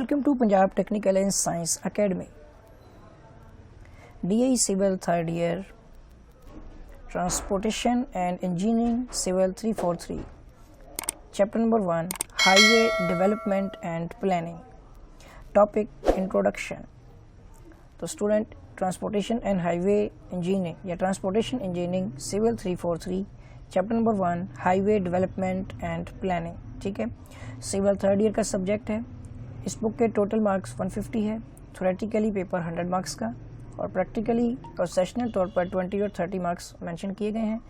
Welcome to Punjab Technical and Science Academy. DAE Civil 3rd Year, Transportation and Engineering Civil 343. Chapter number 1, Highway Development and Planning. Topic Introduction. तो student transportation and highway engineering या transportation engineering civil 343 chapter number 1 highway development and planning, ठीक है। Civil 3rd year का subject है। इस book के total marks 150 है। Theoretically paper 100 marks का और प्रैक्टिकली और सेशनल तौर पर 20 और 30 मार्क्स मेंशन किए गए हैं।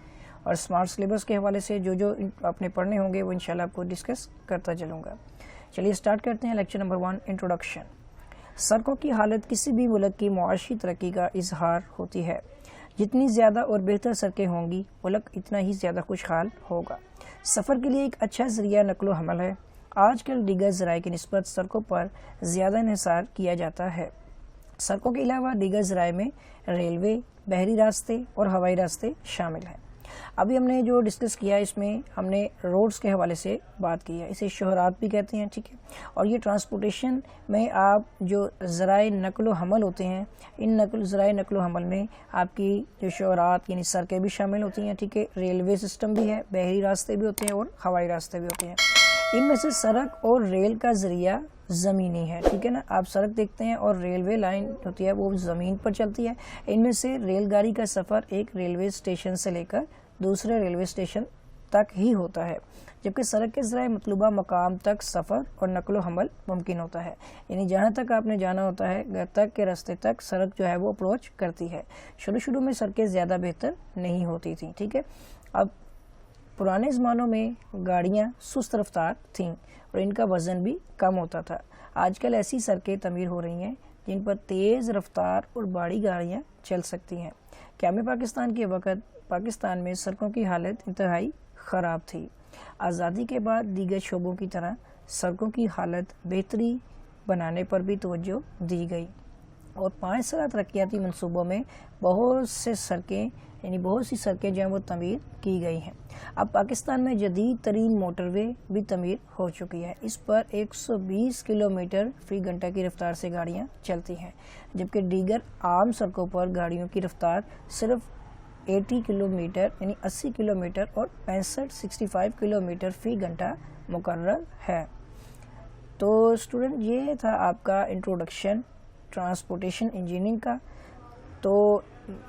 और स्मार्ट सिलेबस के हवाले से जो आपने पढ़ने होंगे वो इंशाल्लाह आपको डिस्कस करता चलूँगा। चलिए स्टार्ट करते हैं। Lecture number 1 introduction. सड़कों की हालत किसी भी मुल्क की मुआशी तरक्की का इजहार होती है। जितनी ज़्यादा और बेहतर सड़कें होंगी मुल्क इतना ही ज़्यादा खुशहाल होगा। सफ़र के लिए एक अच्छा ज़रिया नकलो हमल है। आजकल दीगर ज़राए की निस्बत सड़कों पर ज़्यादा इन्हिसार किया जाता है। सड़कों के अलावा दीगर ज़राए में रेलवे, बहरी रास्ते और हवाई रास्ते शामिल हैं। अभी हमने जो डिस्कस किया इसमें हमने रोड्स के हवाले से बात की है। इसे शोहरात भी कहते हैं, ठीक है। और ये ट्रांसपोर्टेशन में आप जो ज़राए नकलो हमल होते हैं, इन ज़राए नकलो हमल में आपकी जो शोहरात यानी सड़कें भी शामिल होती हैं, ठीक है। रेलवे सिस्टम भी है, बहरी रास्ते भी होते हैं और हवाई रास्ते भी होते हैं। इनमें से सड़क और रेल का ज़रिया ज़मीनी है, ठीक है ना। आप सड़क देखते हैं और रेलवे लाइन होती है वो ज़मीन पर चलती है। इनमें से रेलगाड़ी का सफ़र एक रेलवे स्टेशन से लेकर दूसरे रेलवे स्टेशन तक ही होता है, जबकि सड़क के ज़रिए मतलूबा मकाम तक सफ़र और नकलो हमल मुमकिन होता है। यानी जहाँ तक आपने जाना होता है घर तक के रास्ते तक सड़क जो है वो अप्रोच करती है। शुरू में सड़कें ज़्यादा बेहतर नहीं होती थी, ठीक है। अब पुराने ज़मानों में गाड़ियाँ सुस्त रफ्तार थीं और इनका वज़न भी कम होता था। आजकल ऐसी सड़कें तमीर हो रही हैं जिन पर तेज़ रफ्तार और बड़ी गाड़ियाँ चल सकती हैं। क़याम पाकिस्तान के वक़्त पाकिस्तान में सड़कों की हालत इंतहाई ख़राब थी। आज़ादी के बाद दीगर शोबों की तरह सड़कों की हालत बेहतरी बनाने पर भी तवज्जो दी गई और 5 साल तरक्याती मनसूबों में बहुत सी सड़कें जो हैं वो तमीर की गई हैं। अब पाकिस्तान में जदीद तरीन मोटरवे भी तमीर हो चुकी है। इस पर 120 किलोमीटर फी घंटा की रफ्तार से गाड़ियाँ चलती हैं, जबकि दीगर आम सड़कों पर गाड़ियों की रफ्तार सिर्फ 80 किलोमीटर यानी 80 किलोमीटर और 65 किलोमीटर फी घंटा मुकर्रर है। तो स्टूडेंट ये था आपका इंट्रोडक्शन ट्रांसपोर्टेशन इंजीनियरिंग का। तो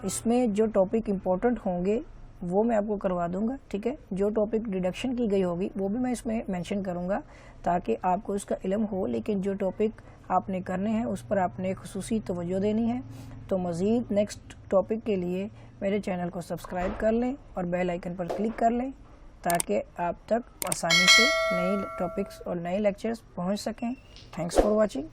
इसमें जो टॉपिक इम्पोर्टेंट होंगे वो मैं आपको करवा दूंगा, ठीक है। जो टॉपिक डिडक्शन की गई होगी वो भी मैं इसमें मेंशन करूंगा ताकि आपको इसका इल्म हो, लेकिन जो टॉपिक आपने करने हैं उस पर आपने खुसूसी तवज्जो देनी है। तो मज़ीद नेक्स्ट टॉपिक के लिए मेरे चैनल को सब्सक्राइब कर लें और बेल आइकन पर क्लिक कर लें ताकि आप तक आसानी से नई टॉपिक्स और नए लेक्चर्स पहुँच सकें। Thanks for watching.